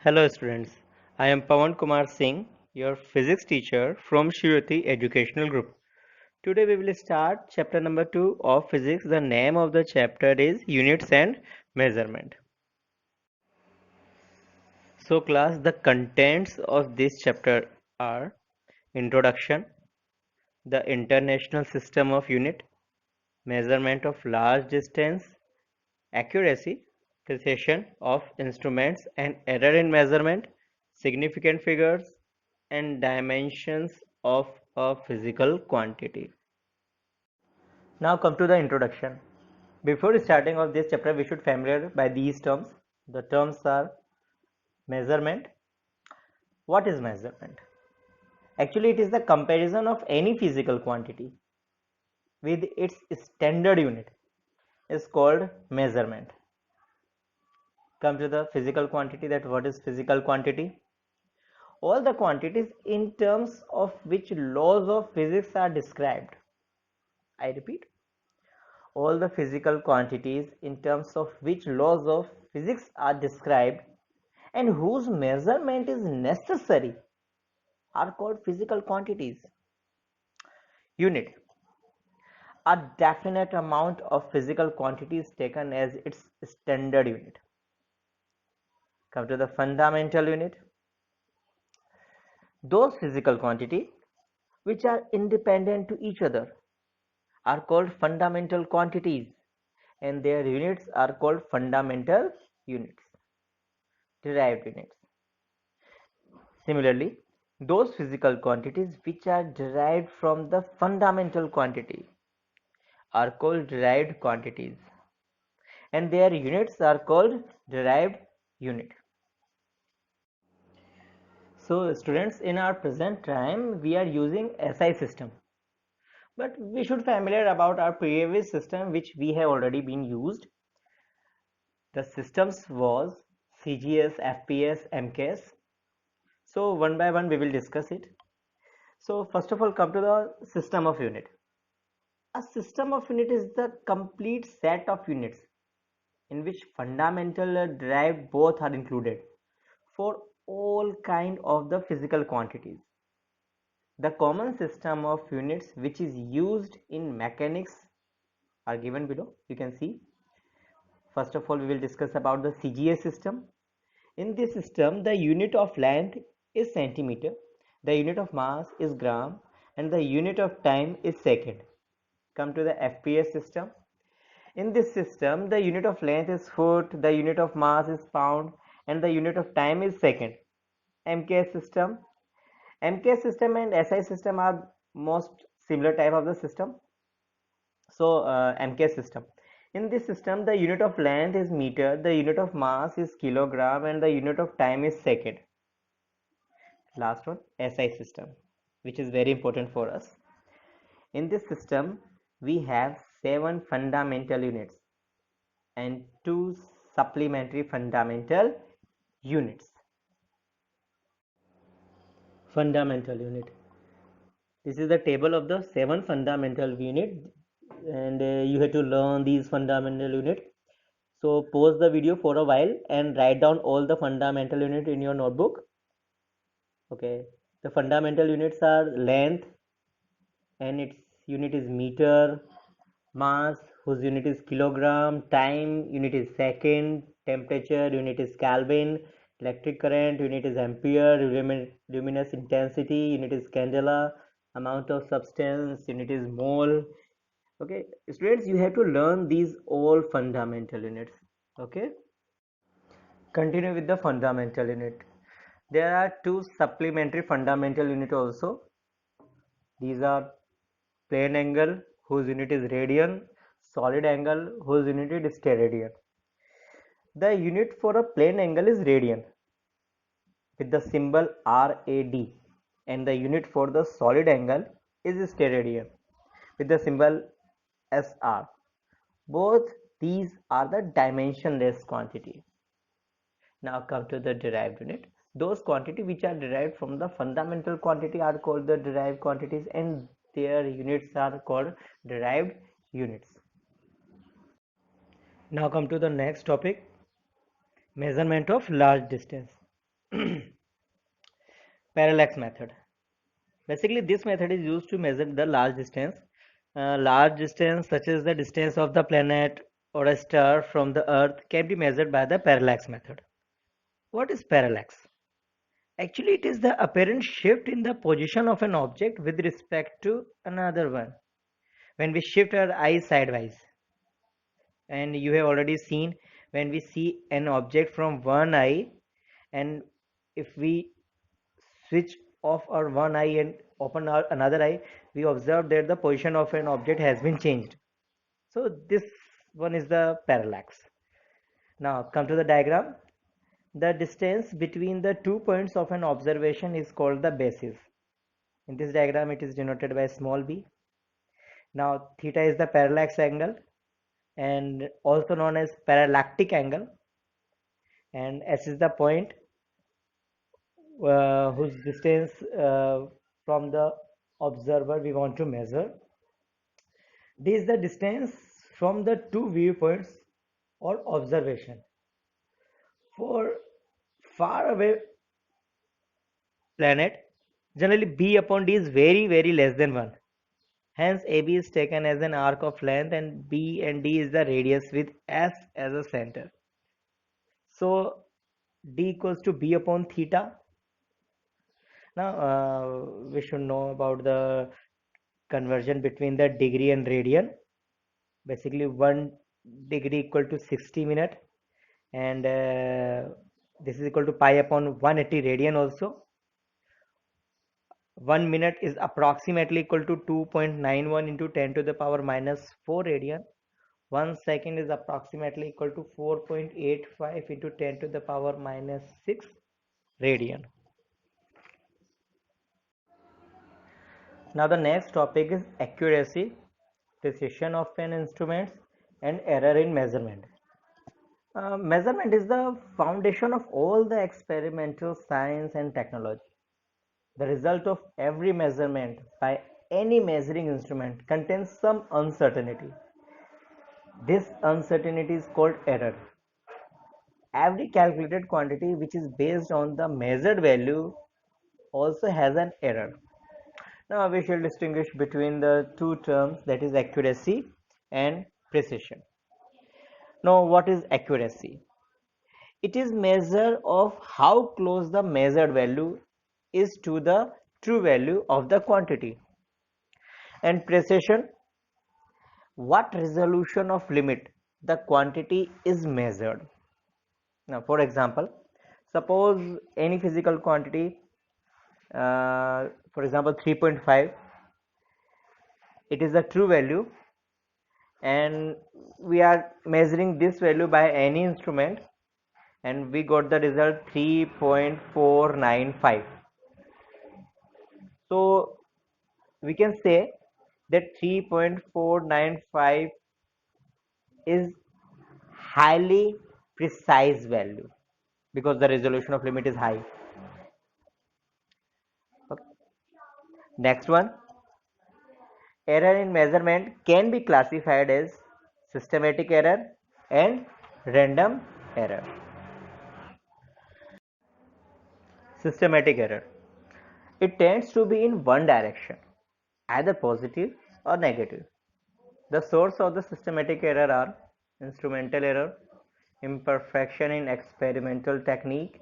Hello students, I am Pawan Kumar Singh, your physics teacher from Shruti Educational Group. Today we will start chapter number 2 of physics. The name of the chapter is Units and Measurement. So class, the contents of this chapter are Introduction, the International System of Unit, Measurement of Large Distance, Accuracy, precision of instruments and error in measurement, significant figures, and dimensions of a physical quantity. Now come to the introduction. Before starting of this chapter, we should familiar by these terms. The terms are measurement. What is measurement? Actually, it is the comparison of any physical quantity with its standard unit is called measurement. Come to the physical quantity. That what is physical quantity? All the quantities in terms of which laws of physics are described. I repeat, all the physical quantities in terms of which laws of physics are described and whose measurement is necessary are called physical quantities. Unit, a definite amount of physical quantity is taken as its standard unit. Come to the fundamental unit. Those physical quantities which are independent to each other are called fundamental quantities and their units are called fundamental units, derived units. Similarly, those physical quantities which are derived from the fundamental quantity are called derived quantities and their units are called derived unit. So students, in our present time we are using SI system, but we should familiar about our previous system which we have already been used. The systems was CGS, FPS, MKS. So one by one we will discuss it. So first of all, come to the system of unit. A system of unit is the complete set of units in which fundamental and derived both are included for all kind of the physical quantities. The common system of units which is used in mechanics are given below. You can see. First of all, we will discuss about the CGS system. In this system, the unit of length is centimeter, the unit of mass is gram, and the unit of time is second. Come to the FPS system. In this system, the unit of length is foot, the unit of mass is pound, and the unit of time is second. MKS system. MKS system and SI system are most similar type of the system. So MKS system. In this system, the unit of length is meter, the unit of mass is kilogram, and the unit of time is second. Last one, SI system, which is very important for us. In this system, we have 7 fundamental units and 2 supplementary fundamental units. Fundamental unit. This is the table of the 7 fundamental unit, and you have to learn these fundamental unit. So pause the video for a while and write down all the fundamental unit in your notebook. Okay, the fundamental units are length and its unit is meter, mass whose unit is kilogram, time unit is second, temperature unit is Kelvin, electric current unit is ampere, luminous intensity unit is candela, amount of substance unit is mole. Okay students, you have to learn these all fundamental units. Okay, continue with the fundamental unit. There are 2 supplementary fundamental unit also. These are plane angle whose unit is radian, solid angle whose unit is steradian. The unit for a plane angle is radian with the symbol RAD, and the unit for the solid angle is steradian with the symbol SR. Both these are the dimensionless quantity. Now come to the derived unit. Those quantity which are derived from the fundamental quantity are called the derived quantities and their units are called derived units. Now come to the next topic, measurement of large distance. Parallax method. Basically, this method is used to measure the large distance. Large distance, such as the distance of the planet or a star from the Earth, can be measured by the parallax method. What is parallax? Actually, it is the apparent shift in the position of an object with respect to another one. When we shift our eyes sideways, and you have already seen when we see an object from one eye, and if we switch off our one eye and open our another eye, we observe that the position of an object has been changed. So this one is the parallax. Now come to the diagram. The distance between the 2 points of an observation is called the basis. In this diagram it is denoted by small b. Now theta is the parallax angle and also known as parallactic angle, and s is the point whose distance from the observer we want to measure. This is the distance from the two viewpoints or observation. For far away planet, generally b upon d is very less than 1. Hence AB is taken as an arc of length and B and D is the radius with S as a center. So D equals to B upon theta. Now we should know about the conversion between the degree and radian. Basically 1 degree equal to 60 minutes, and this is equal to pi upon 180 radian also. 1 minute is approximately equal to 2.91 into 10 to the power minus 4 radian. 1 second is approximately equal to 4.85 into 10 to the power minus 6 radian. Now the next topic is accuracy, precision of an instrument, and error in measurement. Measurement is the foundation of all the experimental science and technology. The result of every measurement by any measuring instrument contains some uncertainty. This uncertainty is called error. Every calculated quantity which is based on the measured value also has an error. Now we shall distinguish between the two terms, that is accuracy and precision. Now what is accuracy? It is measure of how close the measured value is to the true value of the quantity. And precision, what resolution of limit the quantity is measured. Now for example, suppose any physical quantity, for example 3.5, it is the true value and we are measuring this value by any instrument and we got the result 3.495. So we can say that 3.495 is highly precise value because the resolution of limit is high. Okay. Next one, error in measurement can be classified as systematic error and random error. Systematic error, it tends to be in one direction, either positive or negative. The source of the systematic error are instrumental error, imperfection in experimental technique,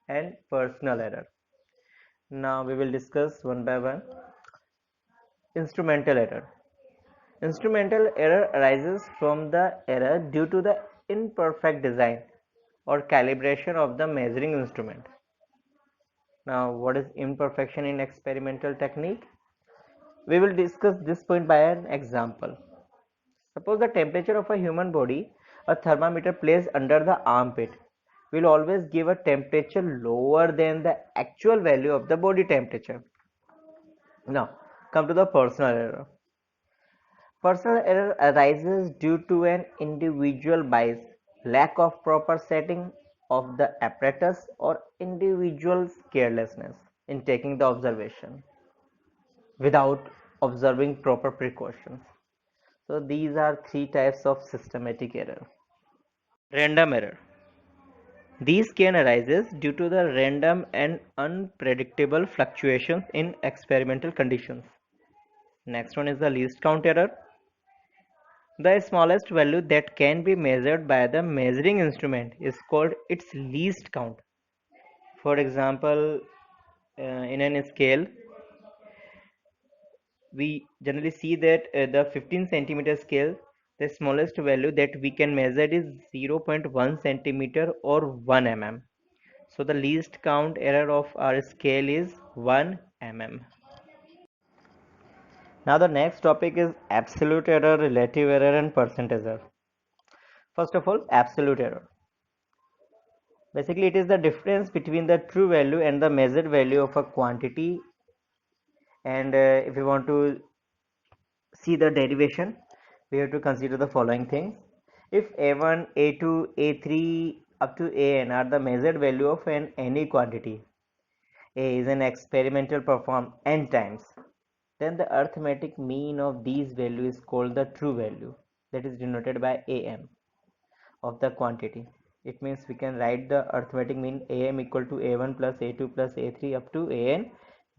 and personal error. Now we will discuss one by one. Instrumental error. Instrumental error arises from the error due to the imperfect design or calibration of the measuring instrument. Now what is imperfection in experimental technique? We will discuss this point by an example. Suppose the temperature of a human body, a thermometer placed under the armpit will always give a temperature lower than the actual value of the body temperature. Now come to the personal error. Personal error arises due to an individual bias, lack of proper setting of the apparatus, or individual's carelessness in taking the observation without observing proper precautions. So these are three types of systematic error. Random error. These can arise due to the random and unpredictable fluctuations in experimental conditions. Next one is the least count error. The smallest value that can be measured by the measuring instrument is called its least count. For example, in a scale, we generally see that the 15 centimeter scale, the smallest value that we can measure is 0.1 centimeter or 1 mm. So the least count error of our scale is 1 mm. Now the next topic is absolute error, relative error and percentage error. First of all, absolute error. Basically, it is the difference between the true value and the measured value of a quantity. And if you want to see the derivation, we have to consider the following things. If a1, a2, a3 up to an are the measured value of any quantity, a is an experimental performed n times, then the arithmetic mean of these values is called the true value, that is denoted by am of the quantity. It means we can write the arithmetic mean am equal to a1 plus a2 plus a3 up to an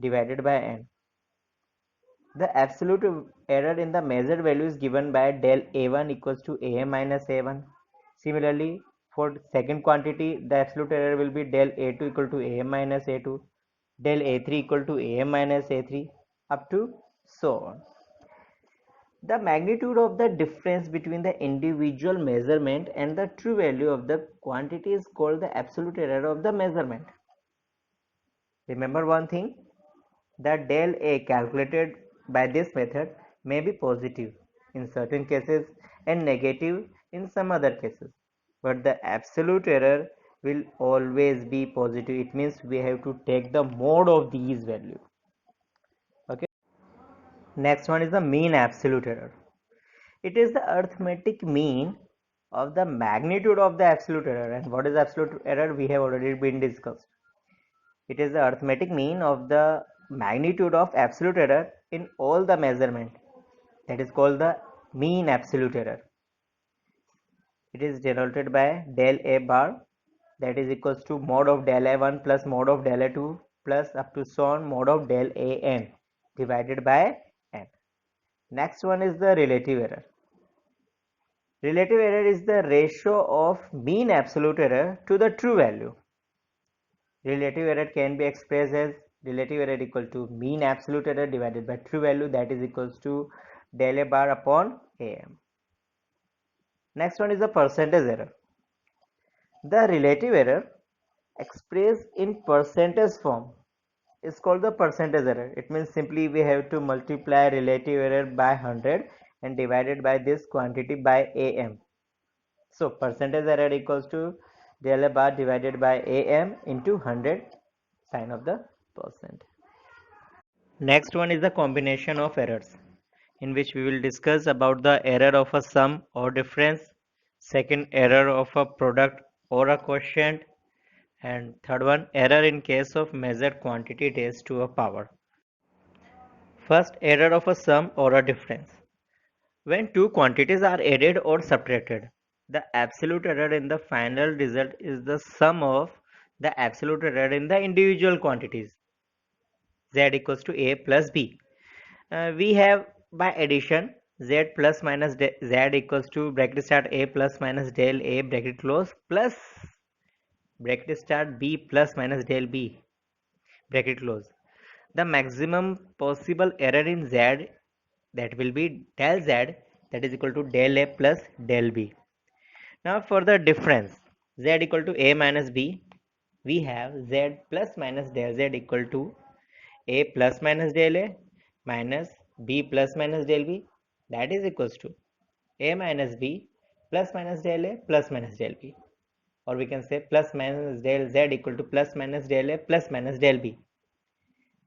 divided by n. The absolute error in the measured value is given by del a1 equals to am minus a1. Similarly, for second quantity, the absolute error will be del a2 equal to am minus a2, del a3 equal to am minus a3, up to so on. The magnitude of the difference between the individual measurement and the true value of the quantity is called the absolute error of the measurement. Remember one thing, that del A calculated by this method may be positive in certain cases and negative in some other cases, but the absolute error will always be positive. It means we have to take the mode of these values. Okay. Next one is the mean absolute error. It is the arithmetic mean of the magnitude of the absolute error. And what is absolute error? We have already been discussed. It is the arithmetic mean of the magnitude of absolute error in all the measurement. That is called the mean absolute error. It is denoted by del A bar, that is equals to mod of del A1 plus mod of del A2 plus up to so on mod of del AN divided by n. Next one is the relative error. Relative error is the ratio of mean absolute error to the true value. Relative error can be expressed as relative error equal to mean absolute error divided by true value, that is equals to del A bar upon AM. Next one is the percentage error. The relative error expressed in percentage form is called the percentage error. It means simply we have to multiply relative error by 100 and divided by this quantity by AM. So percentage error equals to del A bar divided by AM into 100 sign of the percent. Next one is the combination of errors, in which we will discuss about the error of a sum or difference, second error of a product or a quotient, and third one error in case of measured quantity raised to a power. First, error of a sum or a difference. When two quantities are added or subtracted, the absolute error in the final result is the sum of the absolute error in the individual quantities. Z equals to A plus B. We have by addition Z plus minus Z equals to bracket start A plus minus del A bracket close plus bracket start B plus minus del B bracket close. The maximum possible error in Z, that will be del Z, that is equal to del A plus del B. Now for the difference, Z equal to A minus B, we have Z plus minus del Z equal to A plus minus del A minus B plus minus del B, that is equals to A minus B plus minus del A plus minus del B, or we can say plus minus del Z equal to plus minus del A plus minus del B.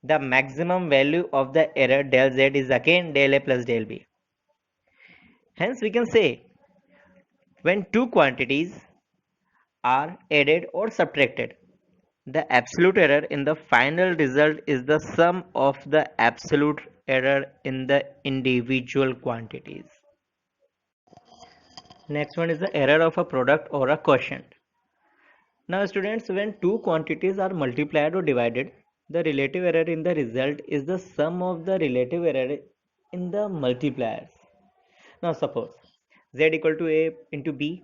The maximum value of the error del Z is again del A plus del B. Hence we can say when two quantities are added or subtracted, the absolute error in the final result is the sum of the absolute error in the individual quantities. Next one is the error of a product or a quotient. Now students, when two quantities are multiplied or divided, the relative error in the result is the sum of the relative error in the multipliers. Now suppose z equal to a into b,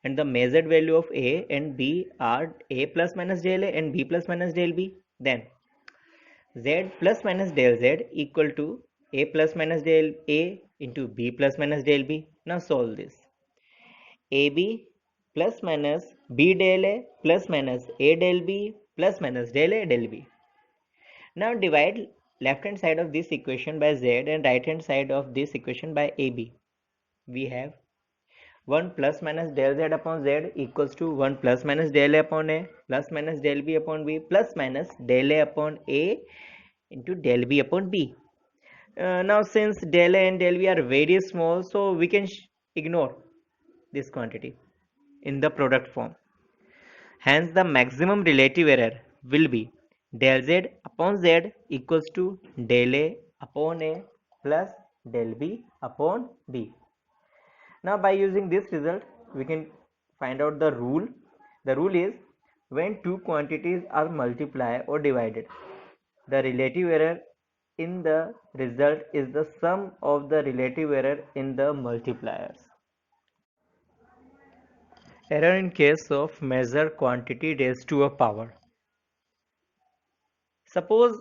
and the measured value of a and b are a plus minus del a and b plus minus del b. Then z plus minus del z equal to a plus minus del a into b plus minus del b. Now solve this. AB plus minus B del A plus minus A del B plus minus del A del B. Now divide left hand side of this equation by Z and right hand side of this equation by AB. We have 1 plus minus del Z upon Z equals to 1 plus minus del A upon A plus minus del B upon B plus minus del A upon A into del B upon B. Now since del A and del B are very small, so we can ignore this quantity in the product form. Hence the maximum relative error will be del z upon z equals to del a upon a plus del b upon b. Now by using this result we can find out the rule. The rule is when two quantities are multiplied or divided, the relative error in the result is the sum of the relative error in the multipliers. Error in case of measure quantity raised to a power. Suppose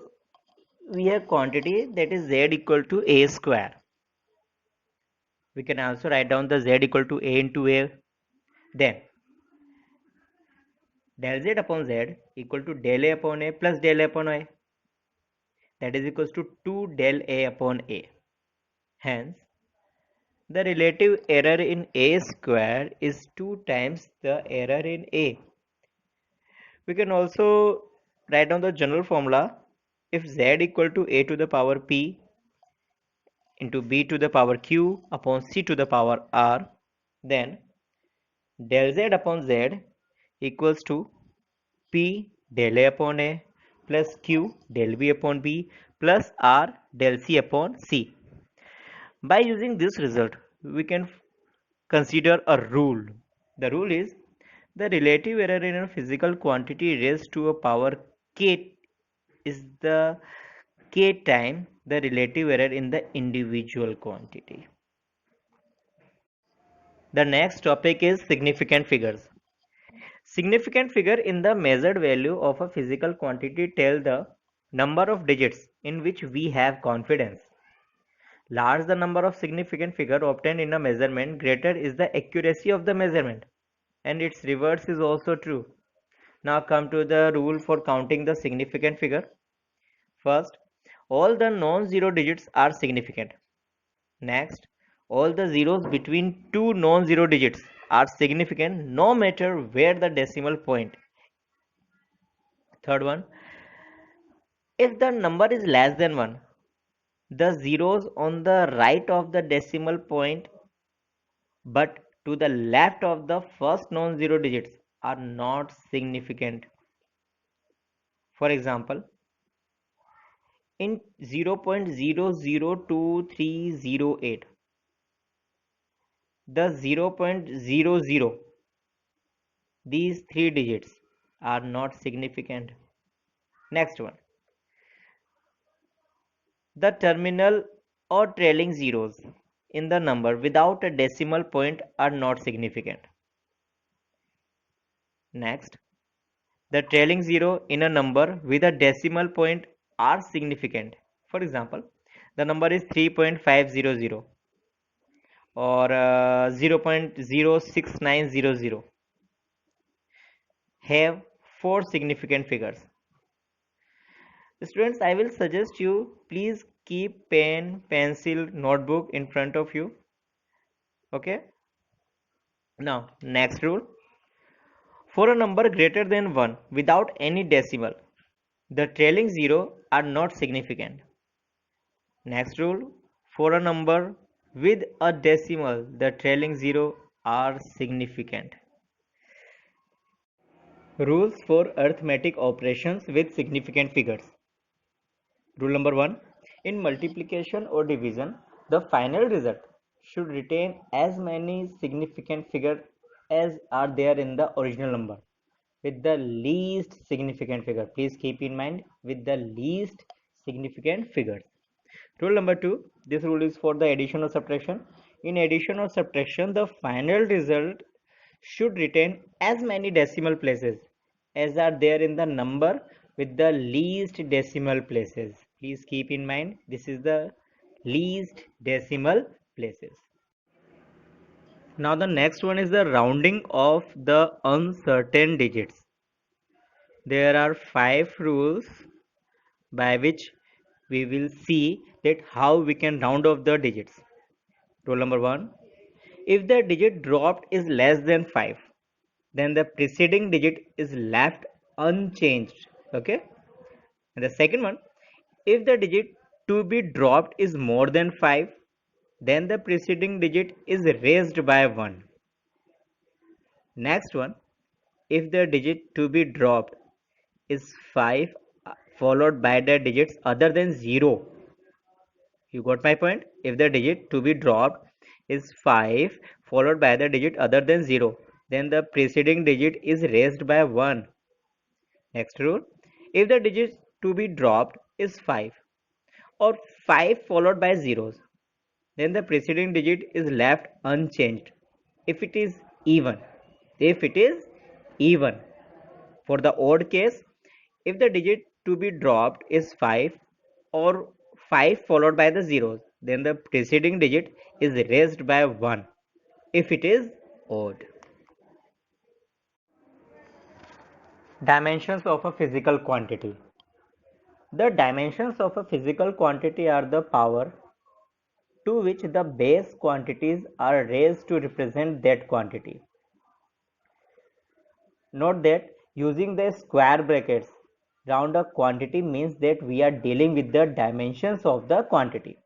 we have quantity that is z equal to a square. We can also write down the z equal to a into a. Then del z upon z equal to del a upon a plus del a upon a. That is equals to 2 del a upon a. Hence, the relative error in a square is 2 times the error in a. We can also write down the general formula. If z equal to a to the power p into b to the power q upon c to the power r, then del z upon z equals to p del a upon a plus q del b upon b plus r del c upon c. By using this result, we can consider a rule. The rule is the relative error in a physical quantity raised to a power k is the k time the relative error in the individual quantity. The next topic is significant figures. Significant figure in the measured value of a physical quantity tell the number of digits in which we have confidence. Large the number of significant figure obtained in a measurement, greater is the accuracy of the measurement, and its reverse is also true. Now come to the rule for counting the significant figure. First, all the non-zero digits are significant. Next, all the zeros between two non-zero digits are significant no matter where the decimal point. Third one, if the number is less than 1, the zeros on the right of the decimal point but to the left of the first non-zero digits are not significant. For example, in 0.002308, the 0.00, these three digits are not significant. Next one, the terminal or trailing zeros in the number without a decimal point are not significant. Next, the trailing zero in a number with a decimal point are significant. For example, the number is 3.500 or 0.06900 have four significant figures. Students, I will suggest you please keep pen, pencil, notebook in front of you. Okay. Now, next rule. For a number greater than 1 without any decimal, the trailing zero are not significant. Next rule. For a number with a decimal, the trailing zero are significant. Rules for arithmetic operations with significant figures. Rule number 1. In multiplication or division, the final result should retain as many significant figures as are there in the original number. with the least significant figure. Please keep in mind, with the least significant figures. Rule number 2, this rule is for the addition or subtraction. In addition or subtraction, the final result should retain as many decimal places as are there in the number with the least decimal places. Please keep in mind, this is the least decimal places. Now the next one is the rounding of the uncertain digits. There are 5 rules by which we will see that how we can round off the digits. Rule number 1, if the digit dropped is less than 5, then the preceding digit is left unchanged. Okay. And the second one, if the digit to be dropped is more than 5, then the preceding digit is raised by 1. Next one, if the digit to be dropped is 5 followed by the digits other than 0. You got my point? If the digit to be dropped is 5 followed by the digit other than 0, then the preceding digit is raised by 1. Next rule, if the digit to be dropped is 5 or 5 followed by zeros, then the preceding digit is left unchanged if it is even. If it is even. For the odd case, if the digit to be dropped is 5 or 5 followed by the zeros, then the preceding digit is raised by 1 if it is odd. Dimensions of a physical quantity. The dimensions of a physical quantity are the power to which the base quantities are raised to represent that quantity. Note that using the square brackets round a quantity means that we are dealing with the dimensions of the quantity.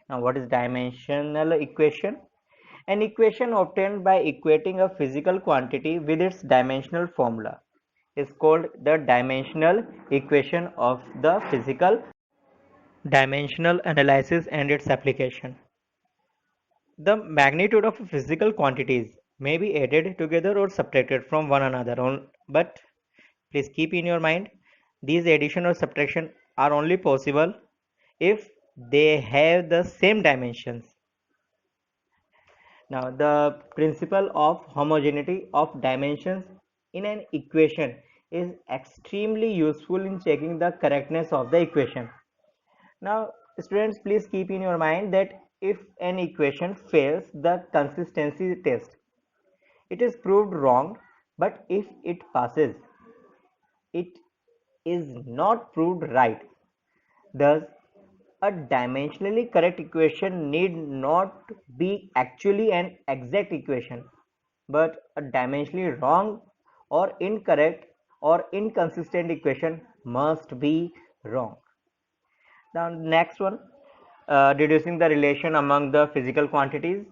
Now, what is dimensional equation? An equation obtained by equating a physical quantity with its dimensional formula is called the dimensional equation of the physical. Dimensional analysis and its application. The magnitude of physical quantities may be added together or subtracted from one another, but please keep in your mind, these addition or subtraction are only possible if they have the same dimensions. Now, the principle of homogeneity of dimensions in an equation is extremely useful in checking the correctness of the equation. Now, students, please keep in your mind that if an equation fails the consistency test, it is proved wrong, but if it passes, it is not proved right. Thus, a dimensionally correct equation need not be actually an exact equation, but a dimensionally wrong or incorrect or inconsistent equation must be wrong. Now, next one, deducing the relation among the physical quantities.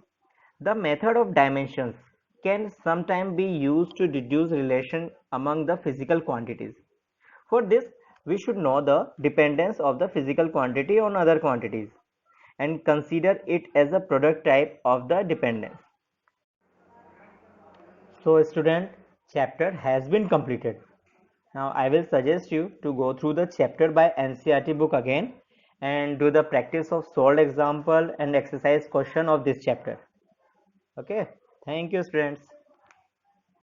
The method of dimensions can sometimes be used to deduce relation among the physical quantities. For this, we should know the dependence of the physical quantity on other quantities and consider it as a product type of the dependence. So, student, chapter has been completed. Now, I will suggest you to go through the chapter by NCERT book again and do the practice of solved example and exercise question of this chapter. Okay, thank you, students.